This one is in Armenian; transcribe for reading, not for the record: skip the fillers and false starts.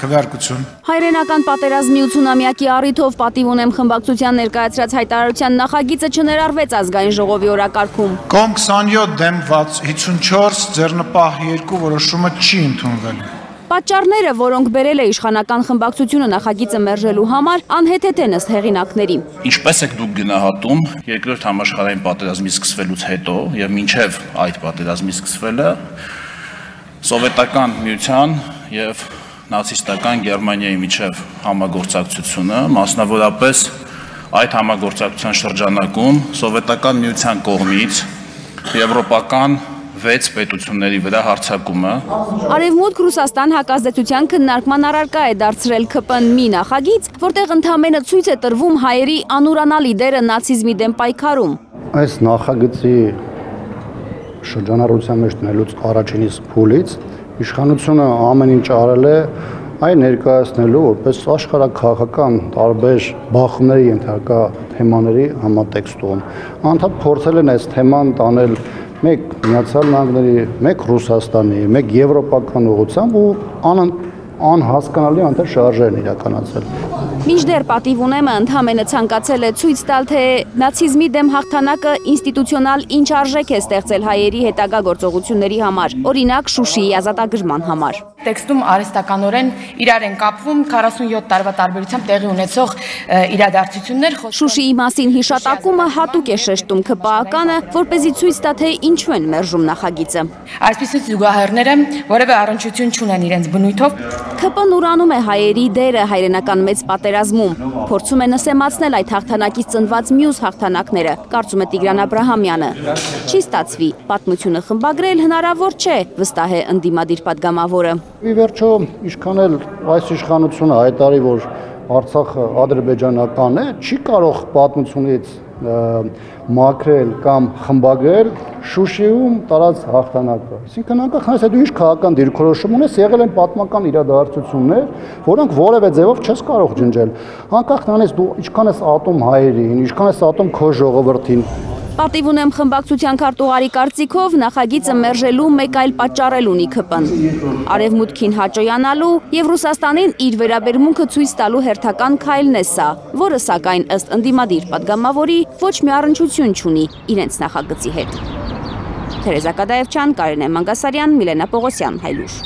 Քվեարկություն։ Հայրենական պատերազմի 80-ամյակի առիթով պատիվ ունեմ խմբակցության ներկայացրած հայտարարության նախագիծը չներառվեց ազգային ժողովի օրակարգում։ Կողմ 27 դեմ 54 ձեռնպահ 2 որոշումը չի ընդունվել։ Պատճառները, որոնք բերել է իշխանական խմբակցությունը նախագիծը մերժելու համար, անհեթեթ են ըստ հեղինակների։ Ինչպես եք դուք գնահատում երկրորդ համաշխարհային պատերազմի սկսվելուց հետո եւ մինչեւ այդ պատերազմի սկսվելը սովետական միության եւ նացիստական Գերմանիայի միջև համագործակցությունը, մասնավորապես այդ համագործակցության շրջանակում սովետական միության կողմից եվրոպական 6 պետությունների վրա հարձակումը։ Արևմուտք Ռուսաստան հակազդեցության քննարկման առարկա է դարձրել ԿՊ-ն մի նախագիծ, որտեղ ընդամենը ցույց է տրվում հայերի անուրանալի դերը նացիզմի դեմ պայքարում։ Այս նախագծի շրջանառության մեջ տնելուց առաջինից փուլից իշխանությունը ամեն ինչ արել է այն ներկայացնելու որպես աշխարհաքաղաքական տարբեր բախումների ենթակա թեմաների համատեքստում։ Անդադ փորձել են այս թեման տանել մեկ Միացյալ Նահանգների, մեկ Ռուսաստանի, մեկ եվրոպական ուղղությամբ ու անհասկանալի անտեր շարժեր են իրականացել։ Մինչդեռ պատիվ ունեմը ընդհանրապես ցանկացել է ցույց տալ, թե նացիզմի դեմ հաղթանակը ինստիտուցիոնալ ինչ արժեք է ստեղծել հայերի հետագա գործողությունների համար, օրինակ Շուշիի ազատագրման համար։ Տեքստում արհեստականորեն իրար են կապվում 47 տարվա տարբերությամբ տեղի ունեցող իրադարձություններ։ Շուշիի մասին հիշատակումը հատուկ է շեշտում ԿՊԱ-կանը, որպեսզի ցույց տա, թե ինչու են մերժում նախագիծը։ Այսպիսի զուգահեռները որևէ առնչություն չունեն իրենց բնույթով։ ԿՊ-ն ուրանում է հայերի դերը հայրենական մեծ պատերազմում, փորձում է նսեմացնել այդ հաղթանակից ծնված մյուս հաղթանակները, կարծում է Տիգրան Աբրահամյանը։ Չի ստացվի, պատմությունը խմբագրել հնարավոր չէ, վստահ է ընդդիմադիր падգամավորը։ Ի վերջո, ինչքան էլ այս իշխանությունը հայտարարի, որ Արցախը ադրբեջանական է, չի կարող պատմությունից մաքրել կամ խմբագրել Շուշիում տարած հաղթանակը։ Այսինքն անկախ նրանից դու ինչ քաղաքական դիրքորոշում ունես, եղել են պատմական իրադարձություններ, որոնք որևէ ձևով չես կարող ջնջել։ Անկախ նրանից դու ինչքան ես ատում հայերին, ինչքան ես ատում քո ժողովրդին։ Պատիվ ունեմ խմբակցության քարտուղարի կարծիքով նախագիծը մերժելու մեկ այլ պատճառ էլ ունի ԿՊ-ն։ Արևմուտքին հաճոյանալու եւ Ռուսաստանին իր վերաբերմունքը ցույց տալու հերթական քայլն է սա, որը սակայն ըստ ընդդիմադիր падգամավորի ոչ մի առնչություն չունի իրենց նախագծի հետ։ Թերեզա Կադաևչյան, Կարինե Մանգասարյան, Միլենա Պողոսյան, Հայլուշ։